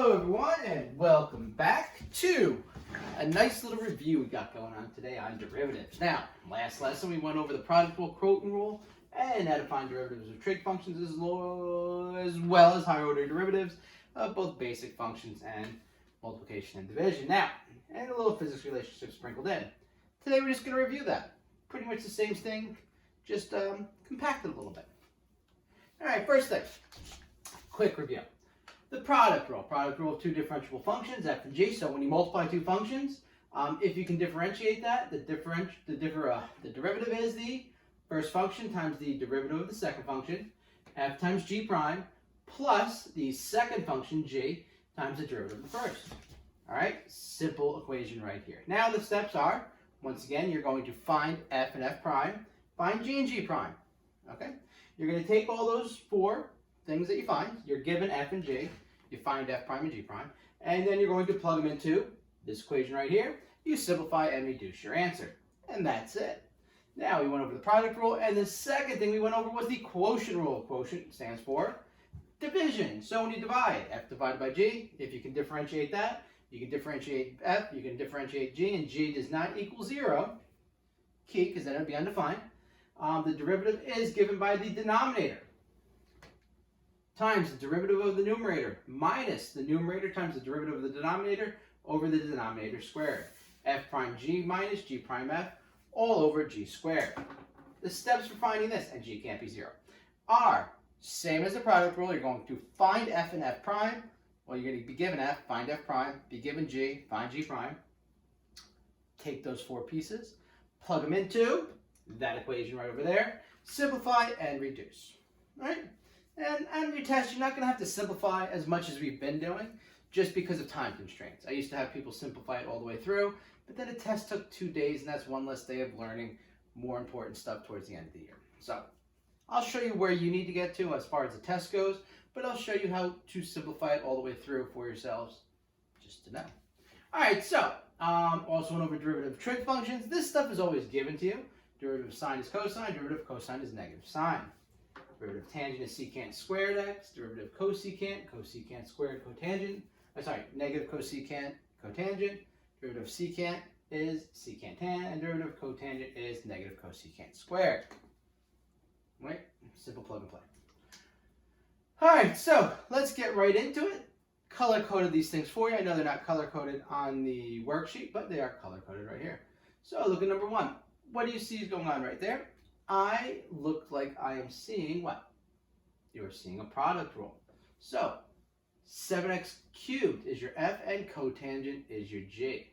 Hello everyone and welcome back to a nice little review we got going on today on derivatives. Now, last lesson we went over the product rule, quotient rule, and how to find derivatives of trig functions as well as higher order derivatives of both basic functions and multiplication and division. Now, and a little physics relationship sprinkled in. Today we're just going to review that. Pretty much the same thing, just compacted a little bit. All right, first thing, quick review. The product rule of two differentiable functions, f and g. So when you multiply two functions, if you can differentiate that, the derivative is the first function times the derivative of the second function, f times g prime, plus the second function, g, times the derivative of the first. All right, simple equation right here. Now the steps are, once again, you're going to find f and f prime, find g and g prime. Okay, you're going to take all those four things that you find, you're given f and g, you find f prime and g prime, and then you're going to plug them into this equation right here. You simplify and reduce your answer, and that's it. Now we went over the product rule, and the second thing we went over was the quotient rule. Quotient stands for division. So when you divide f divided by g, if you can differentiate that, you can differentiate f, you can differentiate g, and g does not equal 0, key, because then it would be undefined. The derivative is given by the denominator times the derivative of the numerator minus the numerator times the derivative of the denominator over the denominator squared. F prime g minus g prime f all over g squared. The steps for finding this, and g can't be 0, are same as the product rule. You're going to find f and f prime. Well, you're going to be given f, find f prime, be given g, find g prime. Take those four pieces, plug them into that equation right over there, simplify and reduce. All right? And on your test, you're not going to have to simplify as much as we've been doing just because of time constraints. I used to have people simplify it all the way through, but then the test took 2 days, and that's one less day of learning more important stuff towards the end of the year. So I'll show you where you need to get to as far as the test goes, but I'll show you how to simplify it all the way through for yourselves, just to know. All right, so also went over derivative of trig functions. This stuff is always given to you. Derivative of sine is cosine, derivative of cosine is negative sine. Derivative of tangent is secant squared x, derivative of cosecant, cosecant squared cotangent, negative cosecant cotangent, derivative of secant is secant tan, and derivative of cotangent is negative cosecant squared. Right? Simple plug and play. All right, so let's get right into it. Color-coded these things for you. I know they're not color-coded on the worksheet, but they are color-coded right here. So look at number 1. What do you see is going on right there? I look like I am seeing what? You're seeing a product rule. So 7x cubed is your f and cotangent is your g.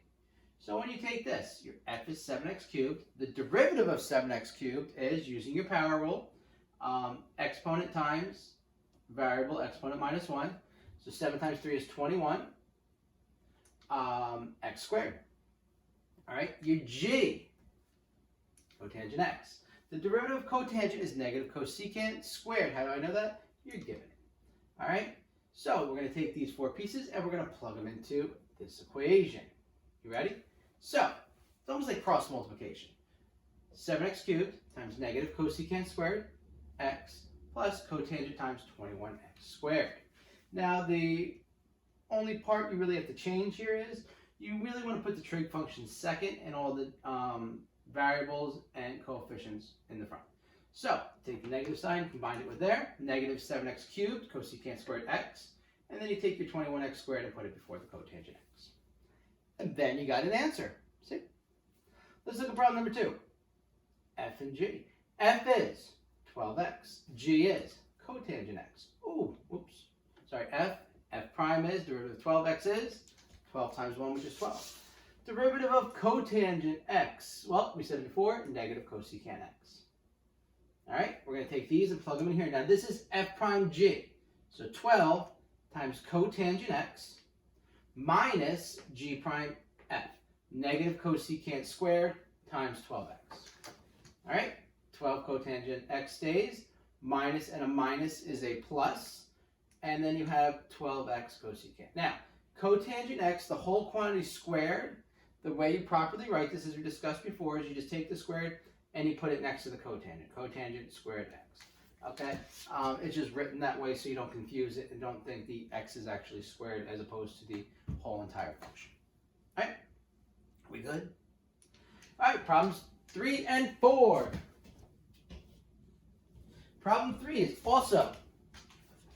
So when you take this, your f is 7x cubed. The derivative of 7x cubed is, using your power rule, exponent times variable exponent minus 1. So 7 times 3 is 21, x squared. All right, your g, cotangent x. The derivative of cotangent is negative cosecant squared. How do I know that? You're given it. All right? So we're going to take these four pieces and we're going to plug them into this equation. You ready? So it's almost like cross multiplication. 7x cubed times negative cosecant squared x plus cotangent times 21x squared. Now the only part you really have to change here is you really want to put the trig function second and all the variables and coefficients in the front. So take the negative sign, combine it with there, negative 7x cubed, cosecant squared x, and then you take your 21x squared and put it before the cotangent x. And then you got an answer. See? Let's look at problem number 2. F and g. F is 12x, g is cotangent x. Ooh, whoops. Sorry, f prime is, derivative of 12x is 12 times 1, which is 12. Derivative of cotangent x, well, we said it before, negative cosecant x. All right, we're going to take these and plug them in here. Now, this is f prime g. So 12 times cotangent x minus g prime f. Negative cosecant squared times 12x. All right, 12 cotangent x stays. Minus and a minus is a plus. And then you have 12x cosecant. Now, cotangent x, the whole quantity squared. The way you properly write this, as we discussed before, is you just take the squared and you put it next to the cotangent. Cotangent squared x. Okay, it's just written that way so you don't confuse it and don't think the x is actually squared as opposed to the whole entire function. All right, we good? All right, problems 3 and 4. Problem 3 is also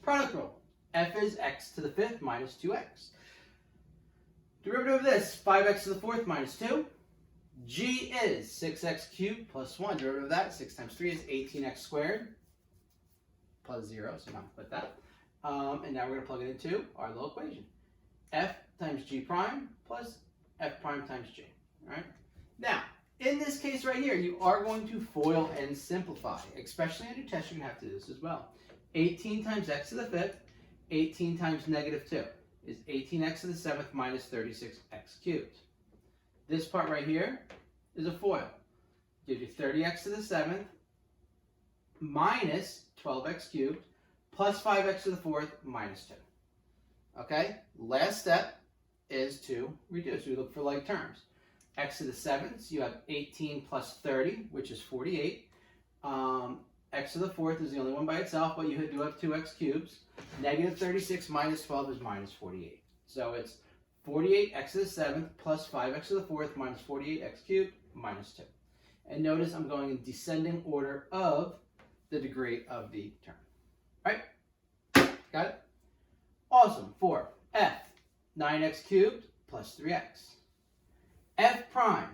product rule. F is x to the 5th minus 2x. Derivative of this, 5x to the 4th minus 2. G is 6x cubed plus 1. Derivative of that, 6 times 3 is 18x squared plus 0, so not put that. And now we're going to plug it into our little equation. F times g prime plus f prime times g. All right? Now, in this case right here, you are going to FOIL and simplify. Especially on your test, you're going to have to do this as well. 18 times x to the 5th, 18 times negative 2 is 18x to the 7th minus 36x cubed. This part right here is a FOIL. Gives you 30x to the 7th minus 12x cubed plus 5x to the 4th minus 2. Okay? Last step is to reduce. We look for like terms. X to the 7th, you have 18 plus 30, which is 48. X to the 4th is the only one by itself, but you do have 2x cubes. Negative 36 minus 12 is minus 48. So it's 48x to the 7th plus 5x to the 4th minus 48x cubed minus 2. And notice I'm going in descending order of the degree of the term. All right? Got it? Awesome. 4. F, 9x cubed plus 3x. F prime,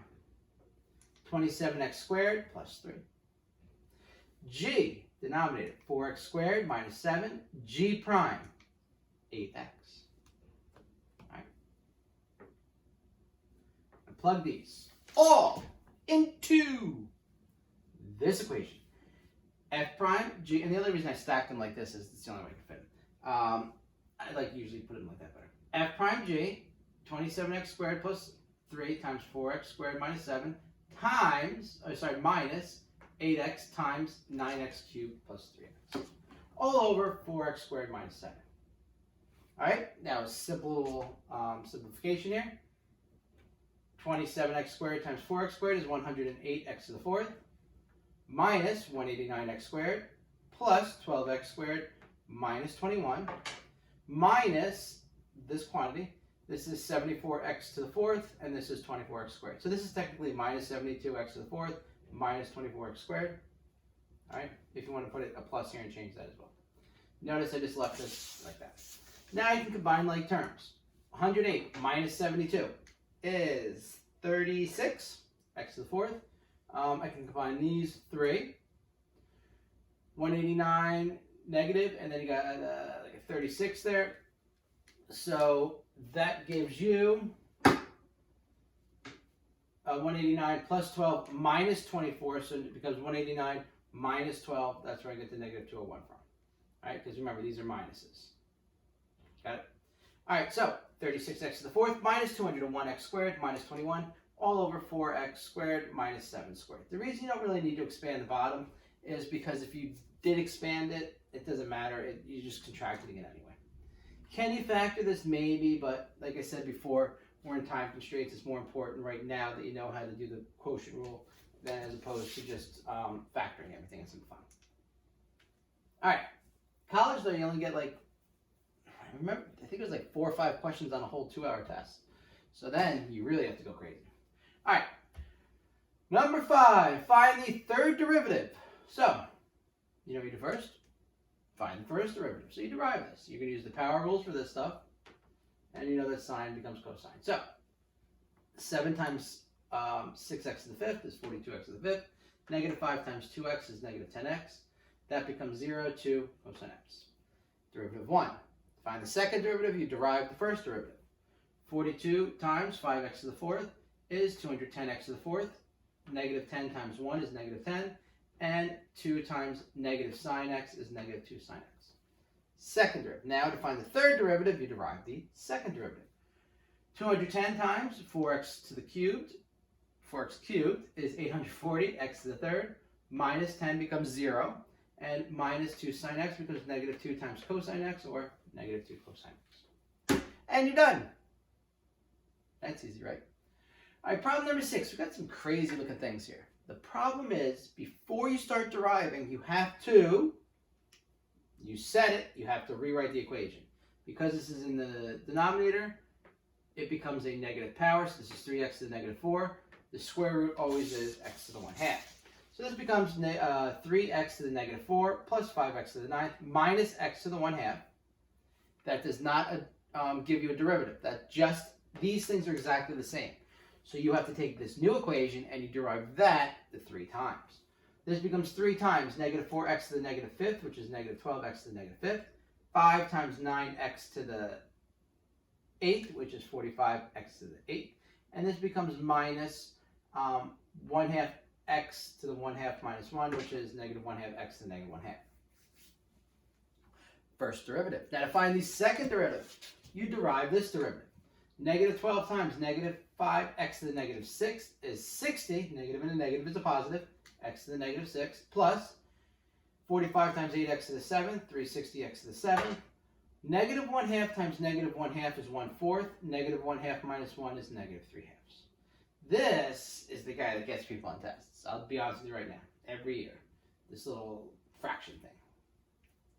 27x squared plus 3. G, denominator, 4x squared minus 7. G prime, 8x. All right. And plug these all into this equation. F prime, G, and the only reason I stacked them like this is it's the only way I can fit them. I like usually put them like that better. F prime G, 27x squared plus 3 times 4x squared minus 7 times, minus 8x times 9x cubed plus 3x. All over 4x squared minus 7. All right, now a simple simplification here. 27x squared times 4x squared is 108x to the 4th minus 189x squared plus 12x squared minus 21 minus this quantity. This is 74x to the 4th, and this is 24x squared. So this is technically minus 72x to the 4th minus 24x squared. All right, if you want to put it a plus here and change that as well. Notice I just left this like that. Now you can combine like terms. 108 minus 72 is 36, x to the 4th. I can combine these 3. 189 negative, and then you got like a 36 there. So that gives you 189 plus 12 minus 24, so it becomes 189 minus 12. That's where I get the negative 201 from. All right, because remember, these are minuses. Got it? All right, so 36x to the 4th minus 201x squared minus 21 all over 4x squared minus 7 squared. The reason you don't really need to expand the bottom is because if you did expand it, it doesn't matter. You just contracted again anyway. Can you factor this? Maybe, but like I said before, we're in time constraints. It's more important right now that you know how to do the quotient rule than as opposed to just factoring everything in some fun. All right. College, though, you only get like, I think it was like 4 or 5 questions on a whole 2-hour test. So then you really have to go crazy. All right. Number 5, find the third derivative. So, you know what you do first? Find the first derivative. So you derive this. You can use the power rules for this stuff. And you know that sine becomes cosine. So 7 times 6x to the 5th is 42x to the 5th. Negative 5 times 2x is negative 10x. That becomes 0 to cosine x. Derivative 1. To find the second derivative, you derive the first derivative. 42 times 5x to the 4th is 210x to the 4th. Negative 10 times 1 is negative 10. And 2 times negative sine x is negative 2 sine x. Second derivative. Now to find the third derivative, you derive the second derivative. 210 times 4x to the cubed. 4x cubed is 840, x to the third. Minus 10 becomes 0. And minus 2 sine x becomes negative 2 times cosine x, or negative 2 cosine x. And you're done. That's easy, right? All right, problem number 6. We've got some crazy looking things here. The problem is, before you start deriving, you have to You set it, you have to rewrite the equation. Because this is in the denominator, it becomes a negative power, so this is 3x to the negative 4. The square root always is x to the 1/2. So this becomes 3x to the negative 4 plus 5x to the 9th minus x to the 1/2. That does not give you a derivative. That just, these things are exactly the same. So you have to take this new equation and you derive that the 3 times. This becomes 3 times negative 4x to the negative 5th, which is negative 12x to the negative 5th. 5 times 9x to the 8th, which is 45x to the 8th. And this becomes minus 1/2 x to the 1/2 minus 1, which is negative 1/2 x to the negative 1/2. First derivative. Now to find the second derivative, you derive this derivative. Negative 12 times negative 5x to the negative 6 is 60. Negative and a negative is a positive. X to the negative 6 plus 45 times 8x to the 7th, 360x to the 7th. Negative 1/2 times negative 1/2 is 1/4. Negative 1/2 minus 1 is negative 3/2. This is the guy that gets people on tests. I'll be honest with you right now. Every year. This little fraction thing.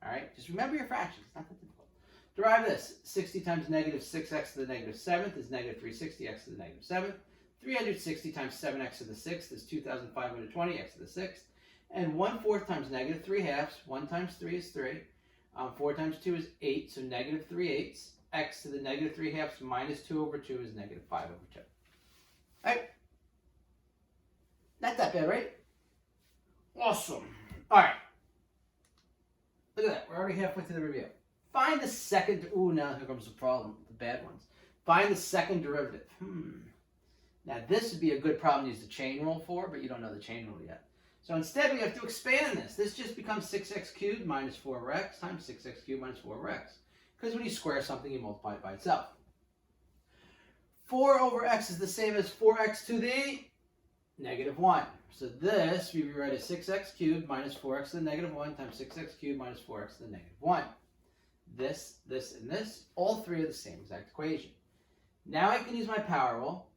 All right? Just remember your fractions. It's not that difficult. Derive this. 60 times negative 6x to the negative 7th is negative 360x to the negative 7th. 360 times 7x to the 6th is 2,520x to the 6th. And 1/4 times negative 3/2. 1 times 3 is 3. 4 times 2 is 8, so negative 3/8. X to the negative 3/2 minus 2 over 2 is negative 5 over 2. All right? Not that bad, right? Awesome. All right. Look at that. We're already halfway through the review. Find the second. Ooh, now here comes the problem. The bad ones. Find the second derivative. Now, this would be a good problem to use the chain rule for, but you don't know the chain rule yet. So instead, we have to expand this. This just becomes 6x cubed minus 4 over x times 6x cubed minus 4 over x. Because when you square something, you multiply it by itself. 4 over x is the same as 4x to the negative 1. So this, we rewrite as 6x cubed minus 4x to the negative 1 times 6x cubed minus 4x to the negative 1. This, and this, all three are the same exact equation. Now I can use my power rule.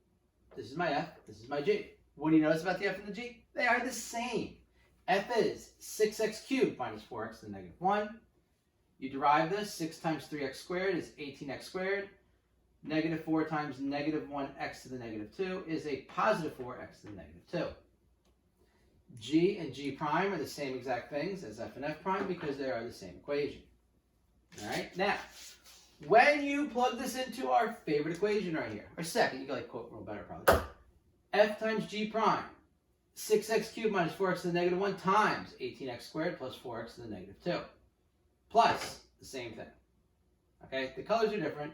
This is my f, this is my g. What do you notice about the f and the g? They are the same. F is 6x cubed minus 4x to the negative 1. You derive this. 6 times 3x squared is 18x squared. Negative 4 times negative 1x to the negative 2 is a positive 4x to the negative 2. G and g prime are the same exact things as f and f prime because they are the same equation. All right? Now, when you plug this into our favorite equation right here, or second, you can like quote real better probably. F times g prime, 6x cubed minus 4x to the negative 1 times 18x squared plus 4x to the negative 2. Plus the same thing. Okay? The colors are different.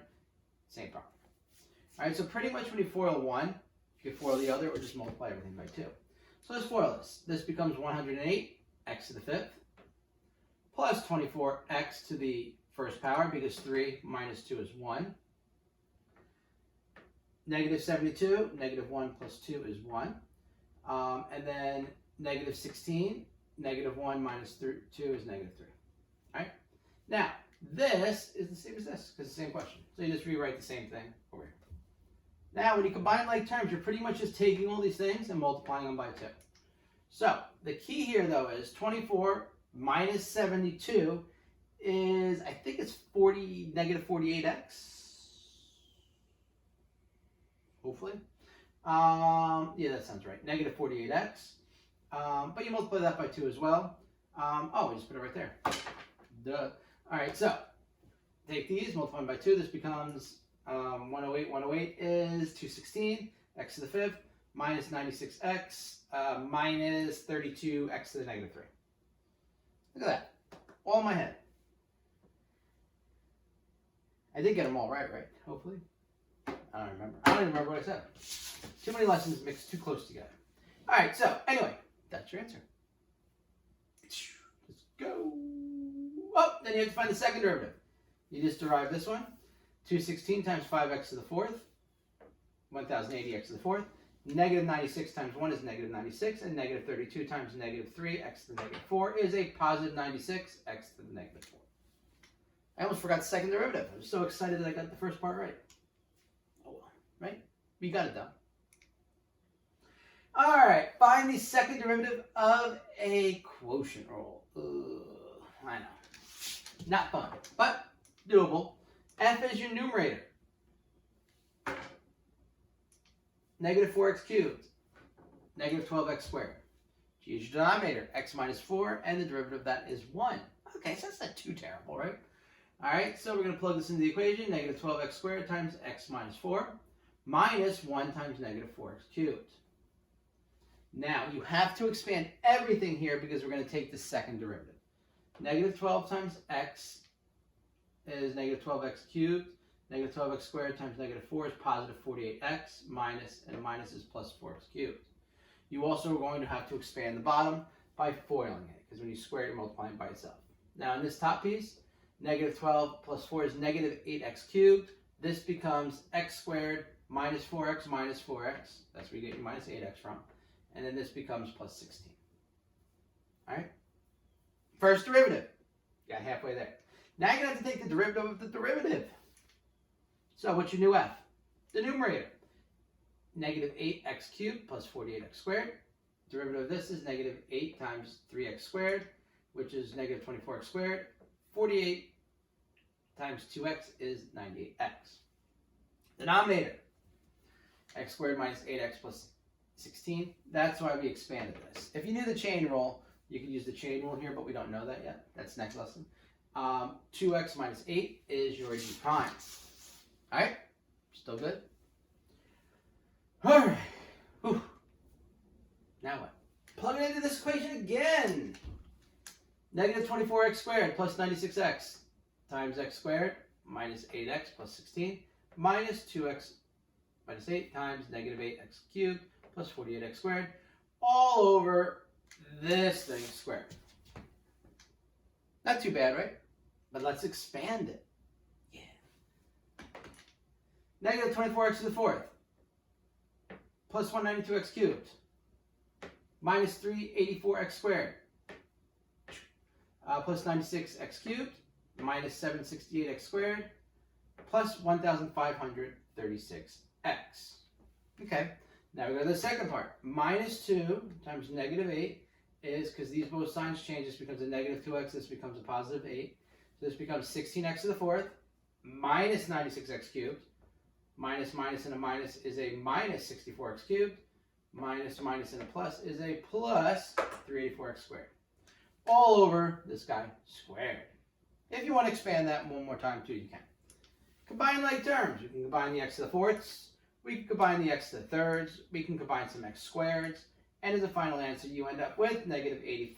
Same problem. All right, so pretty much when you FOIL one, if you FOIL the other, or just multiply everything by 2. So let's FOIL this. This becomes 108 x to the 5th plus 24x to the first power because 3 minus 2 is 1. Negative 72, negative 1 plus 2 is 1. And then negative 16, negative 1 minus 2 is negative 3. All right? Now, this is the same as this because it's the same question. So you just rewrite the same thing over here. Now, when you combine like terms, you're pretty much just taking all these things and multiplying them by 2. So the key here, though, is 24 minus 72 is, I think it's negative 48x. Hopefully. Yeah, that sounds right. Negative 48x. But you multiply that by 2 as well. Oh, we just put it right there. Duh. All right, so take these, multiply them by 2. This becomes 108. 108 is 216, x to the 5th, minus 96x, minus 32x to the negative 3. Look at that. All in my head. I did get them all right? Hopefully. I don't remember. I don't even remember what I said. Too many lessons mixed too close together. All right, so anyway, that's your answer. Let's go. Oh, then you have to find the second derivative. You just derive this one. 216 times 5x to the 4th, 1080x to the 4th. Negative 96 times 1 is negative 96, and negative 32 times negative 3x to the negative 4 is a positive 96, x to the negative 4. I almost forgot the second derivative. I was so excited that I got the first part right. Oh well, right? We got it done. All right, find the second derivative of a quotient rule. I know. Not fun, but doable. F is your numerator. Negative 4x cubed. Negative 12x squared. G is your denominator. X minus 4, and the derivative of that is 1. Okay, so that's not too terrible, right? All right, so we're going to plug this into the equation. Negative 12x squared times x minus 4 minus 1 times negative 4x cubed. Now, you have to expand everything here because we're going to take the second derivative. Negative 12 times x is negative 12x cubed. Negative 12x squared times negative 4 is positive 48x minus, and a minus is plus 4x cubed. You also are going to have to expand the bottom by foiling it, because when you square it, you're multiplying by itself. Now, in this top piece, negative 12 plus 4 is negative 8x cubed. This becomes x squared minus 4x minus 4x. That's where you get your minus 8x from. And then this becomes plus 16. All right? First derivative. Got halfway there. Now you're going to have to take the derivative of the derivative. So what's your new f? The numerator. Negative 8x cubed plus 48x squared. Derivative of this is negative 8 times 3x squared, which is negative 24x squared. 48 times 2x is 98x. Denominator. X squared minus 8x plus 16. That's why we expanded this. If you knew the chain rule, you could use the chain rule here, but we don't know that yet. That's next lesson. 2x minus 8 is your g prime. All right? Still good? All right. Whew. Now what? Plug it into this equation again. Negative 24x squared plus 96x times x squared minus 8x plus 16 minus 2x minus 8 times negative 8x cubed plus 48x squared all over this thing squared. Not too bad, right? But let's expand it. Yeah. Negative 24x to the fourth plus 192x cubed minus 384x squared plus 96x cubed minus 768x squared plus 1536x. Okay, now we go to the second part. Minus 2 times negative 8 is, because these both signs change, this becomes a negative 2x, this becomes a positive 8. So this becomes 16x to the fourth minus 96x cubed. Minus minus and a minus is a minus 64x cubed. Minus minus and a plus is a plus 384x squared. All over this guy squared. If you want to expand that one more time too, you can. Combine like terms. We can combine the x to the fourths. We can combine the x to the thirds. We can combine some x squareds. And as a final answer, you end up with negative 8x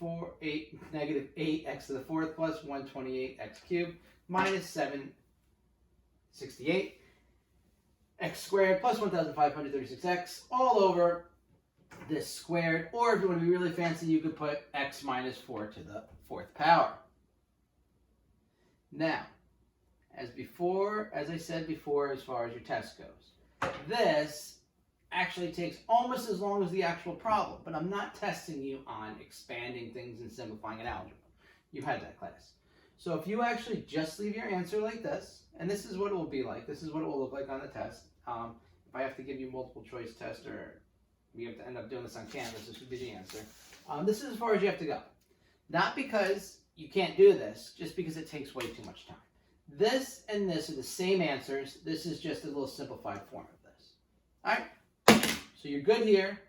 to the fourth plus 128x cubed minus 768x squared plus 1536x all over this squared. Or if you want to be really fancy, you could put x minus 4 to the fourth power. Now, as I said before, as far as your test goes, this actually takes almost as long as the actual problem, but I'm not testing you on expanding things and simplifying an algebra. You had that class. So if you actually just leave your answer like this, and this is what it will be like, this is what it will look like on the test. If I have to give you multiple choice test, or we have to end up doing this on Canvas, this would be the answer. This is as far as you have to go. Not because you can't do this, just because it takes way too much time. This and this are the same answers. This is just a little simplified form of this. All right? So you're good here.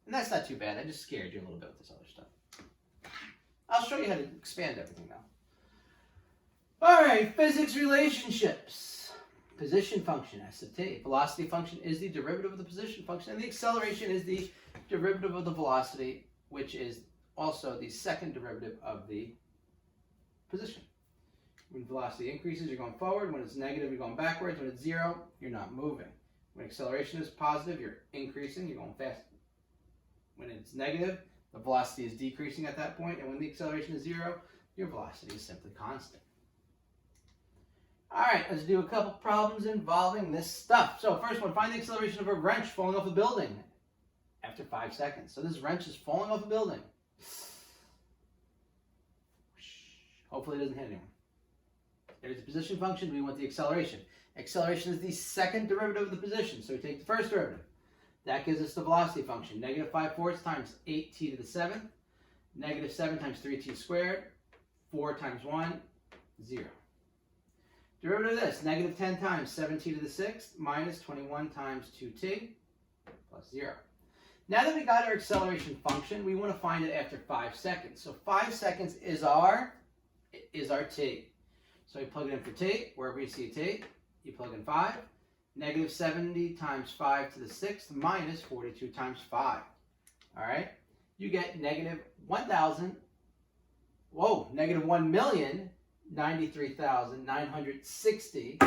And that's not too bad. I just scared you a little bit with this other stuff. I'll show you how to expand everything now. All right, physics relationships. Position function, S of t. Velocity function is the derivative of the position function, and the acceleration is the derivative of the velocity, which is also the second derivative of the position. When velocity increases, you're going forward. When it's negative, you're going backwards. When it's 0, you're not moving. When acceleration is positive, you're increasing, you're going fast. When it's negative, the velocity is decreasing at that point, and when the acceleration is 0, your velocity is simply constant. All right, let's do a couple problems involving this stuff. So first one, find the acceleration of a wrench falling off a building after 5 seconds. So this wrench is falling off a building. Hopefully it doesn't hit anyone. There's the position function. We want the acceleration. Acceleration is the second derivative of the position. So we take the first derivative. That gives us the velocity function. Negative 5/4 times 8t to the 7th. Negative 7 times 3t squared. 4 times 1 0. Derivative of this, negative 10 times 7t to the 6th minus 21 times 2t plus 0. Now that we got our acceleration function, we want to find it after 5 seconds. So 5 seconds is our t. So you plug it in for t, wherever you see t, you plug in 5. Negative 70 times 5 to the 6th minus 42 times 5. All right? You get negative 1,093,960.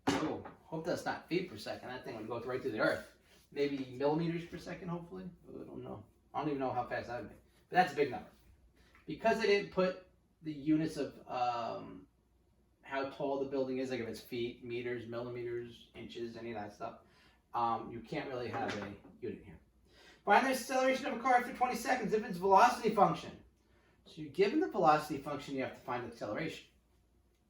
Oh, hope that's not feet per second. That thing would go right through the earth. Maybe millimeters per second, hopefully. I don't know. I don't even know how fast that would be. But that's a big number. Because I didn't put the units of how tall the building is, like if it's feet, meters, millimeters, inches, any of that stuff, you can't really have a unit here. Find the acceleration of a car after 20 seconds if it's velocity function. So you're given the velocity function, you have to find the acceleration.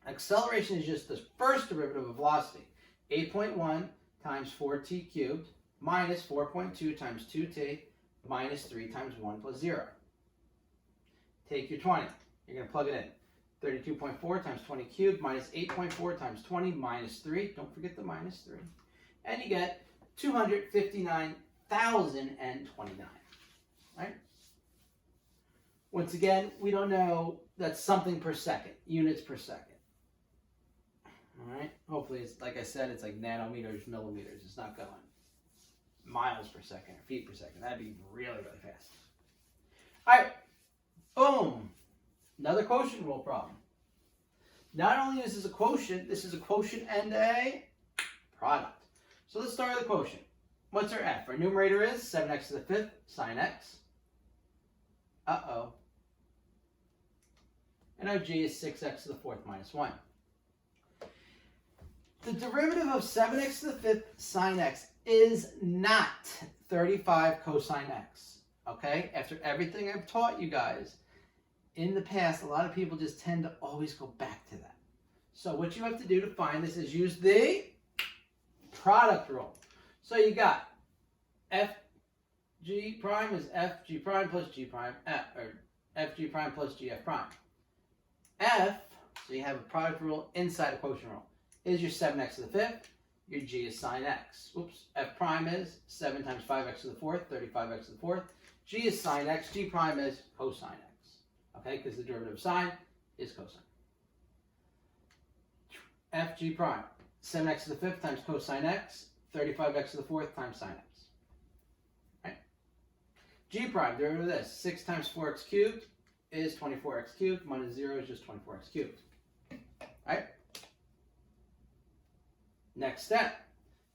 Acceleration is just the first derivative of velocity. 8.1 times 4t cubed minus 4.2 times 2t minus 3 times 1 plus 0. Take your 20. You're going to plug it in. 32.4 times 20 cubed minus 8.4 times 20 minus 3. Don't forget the minus 3. And you get 259,029. Right? Once again, we don't know that's something per second, units per second. All right? Hopefully, it's like I said, it's like nanometers, millimeters. It's not going miles per second or feet per second. That'd be really, really fast. All right. Boom. Another quotient rule problem. Not only is this a quotient and a product. So let's start with the quotient. What's our f? Our numerator is 7x to the 5th sine x. Uh-oh. And our g is 6x to the 4th minus 1. The derivative of 7x to the 5th sine x is not 35 cosine x. Okay? After everything I've taught you guys, in the past, a lot of people just tend to always go back to that. So what you have to do to find this is use the product rule. So you got fg prime is fg prime plus g prime, or fg prime plus gf prime. F, so you have a product rule inside a quotient rule, is your 7x to the 5th. Your g is sine x. Oops. F prime is 7 times 5x to the 4th, 35x to the 4th. G is sine x. G prime is cosine x. Okay, because the derivative of sine is cosine. Fg prime, 7x to the 5th times cosine x, 35x to the 4th times sine x. Right? G prime, derivative of this, 6 times 4x cubed is 24x cubed, minus 0 is just 24x cubed. Right? Next step.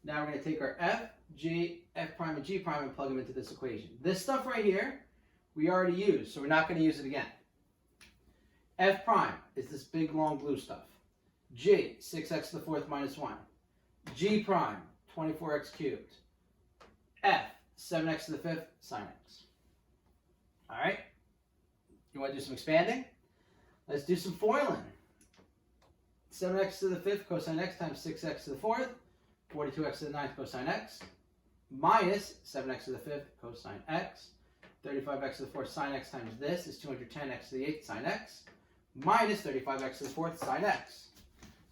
Now we're going to take our f prime, and g prime and plug them into this equation. This stuff right here, we already used, so we're not going to use it again. F prime is this big long blue stuff. G, 6x to the 4th minus 1. G prime, 24x cubed. F, 7x to the 5th sine x. All right? You want to do some expanding? Let's do some foiling. 7x to the 5th cosine x times 6x to the 4th, 42x to the 9th cosine x, minus 7x to the 5th cosine x, 35x to the 4th sine x times this is 210x to the 8th sine x, minus 35x to the 4th sine x.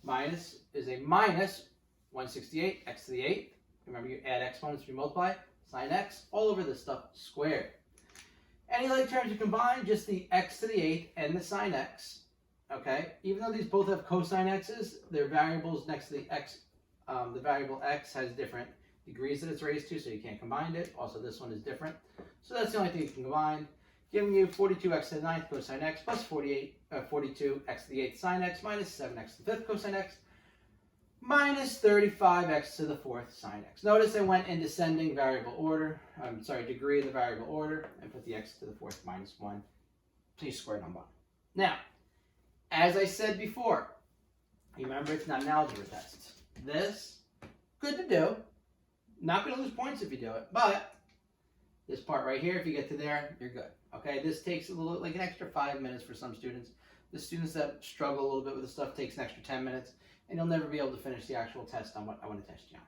Minus is a minus 168 x to the 8th. Remember, you add exponents, you multiply. Sine x, all over this stuff, squared. Any like terms you combine, just the x to the 8th and the sine x. Okay? Even though these both have cosine x's, they're variables next to the x. The variable x has different degrees that it's raised to, so you can't combine it. Also, this one is different. So that's the only thing you can combine. Giving you 42x to the 9th cosine x plus 42x to the 8th sine x minus 7x to the 5th cosine x minus 35x to the 4th sine x. Notice I went in descending variable order, degree of the variable order, and put the x to the 4th minus 1. Please square it on bottom. Now, as I said before, remember it's not an algebra test. This, good to do. Not going to lose points if you do it, but this part right here, if you get to there, you're good. Okay, this takes a little, like an extra 5 minutes for some students. The students that struggle a little bit with this stuff takes an extra 10 minutes, and you'll never be able to finish the actual test on what I want to test you on.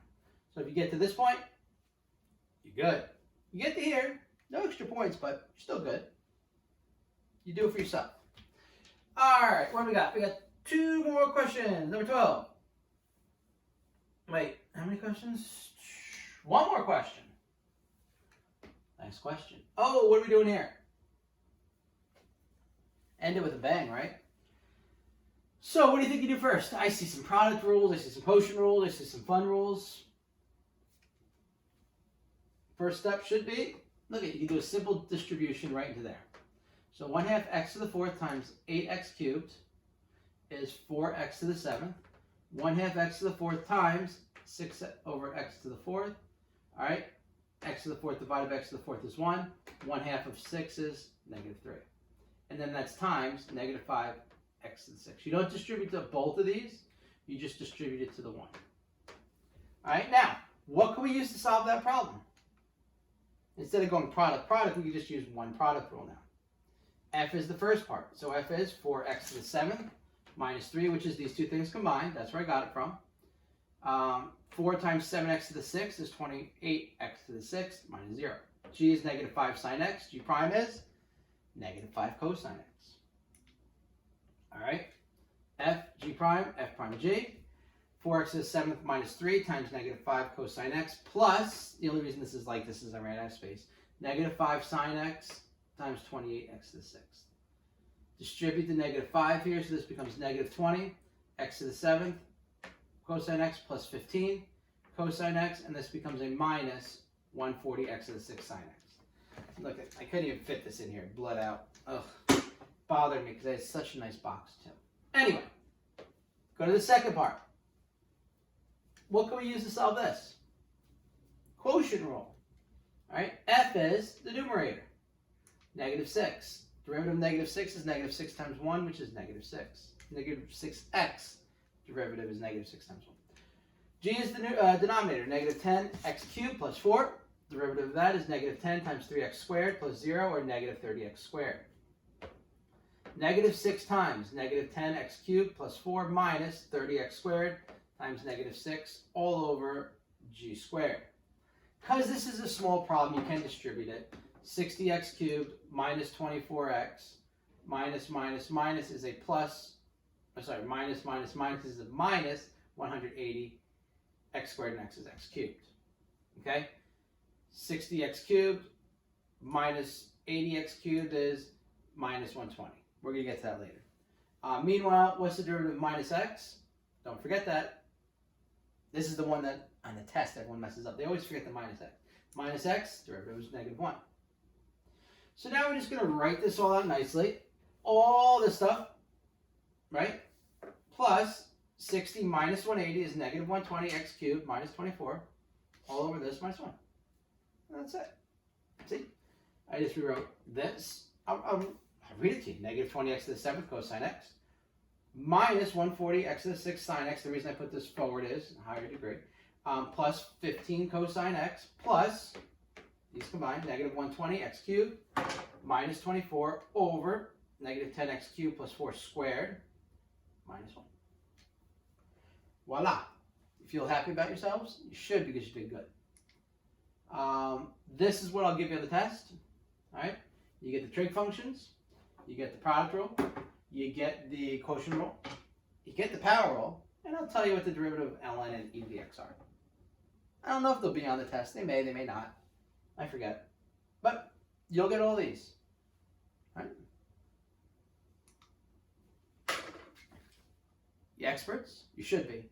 So if you get to this point, you're good. You get to here, no extra points, but you're still good. You do it for yourself. All right, what do we got? We got 2 more questions. Number 12. Wait, how many questions? 1 more question. Nice question. Oh, what are we doing here? End it with a bang, right? So what do you think you do first? I see some product rules. I see some quotient rules. I see some fun rules. First step should be, look at, you can do a simple distribution right into there. So 1/2 x to the 4th times 8x cubed is 4x to the 7th. 1/2 x to the 4th times 6 over x to the 4th. All right, x to the 4th divided by x to the 4th is 1. 1/2 of 6 is -3. And then that's times -5x to the 6. You don't distribute to both of these. You just distribute it to the 1. All right, now, what can we use to solve that problem? Instead of going product, we can just use one product rule now. F is the first part. So F is 4x to the 7th minus 3, which is these two things combined. That's where I got it from. 4 times 7x to the 6th is 28x to the 6th minus 0. G is -5 sine x. G prime is -5 cosine x. All right. F, G prime, F prime, G. 4x to the 7th minus 3 times -5 cosine x plus, the only reason this is like this is I ran out of space, -5 sine x times 28x to the 6th. Distribute the -5 here, so this becomes -20 x to the 7th cosine x plus 15 cosine x, and this becomes a minus 140 x to the 6th sine x. Look, I couldn't even fit this in here. Bled out. Ugh. Bothered me because I had such a nice box too. Anyway, go to the second part. What can we use to solve this? Quotient rule. All right, F is the numerator. -6. Derivative of -6 is -6 times 1, which is -6. -6x. Derivative is -6 times 1. G is the denominator. -10 x cubed plus 4. Derivative of that is -10 times 3x squared plus 0, or -30x squared. -6 times -10 x cubed plus 4 minus 30x squared times -6 all over g squared. Because this is a small problem, you can distribute it. 60x cubed minus 24x minus is a plus, minus is a minus 180 x squared, and x is x cubed. Okay? 60x cubed minus 80x cubed is minus 120. We're going to get to that later. Meanwhile, what's the derivative of minus x? Don't forget that. This is the one that on the test everyone messes up. They always forget the minus x. Minus x, derivative is -1. So now we're just going to write this all out nicely. All this stuff, right? Plus 60 minus 180 is -120 x cubed minus 24 all over this minus 1. And that's it. See? I just rewrote this. I'll read it to you. -20 x to the 7th cosine x minus 140 x to the 6th sine x. The reason I put this forward is higher degree. Plus 15 cosine x plus, these combined, -120 x cubed minus 24 over -10 x cubed plus 4 squared minus 1. Voila. You feel happy about yourselves? You should, because you did good. This is what I'll give you on the test. All right? You get the trig functions. You get the product rule. You get the quotient rule. You get the power rule. And I'll tell you what the derivative of ln and e to the x are. I don't know if they'll be on the test. They may not. I forget. But you'll get all these. All right? You experts? You should be.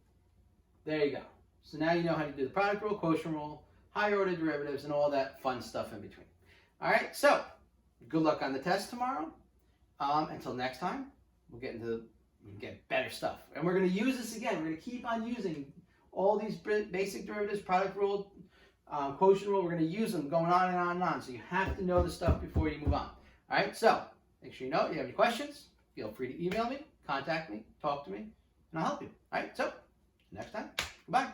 There you go. So now you know how to do the product rule, quotient rule, higher order derivatives, and all that fun stuff in between. All right, so good luck on the test tomorrow. Until next time, we can get better stuff. And we're going to use this again. We're going to keep on using all these basic derivatives, product rule, quotient rule. We're going to use them going on and on and on. So you have to know the stuff before you move on. All right, so make sure you know. If you have any questions, feel free to email me, contact me, talk to me, and I'll help you. All right, so next time, goodbye.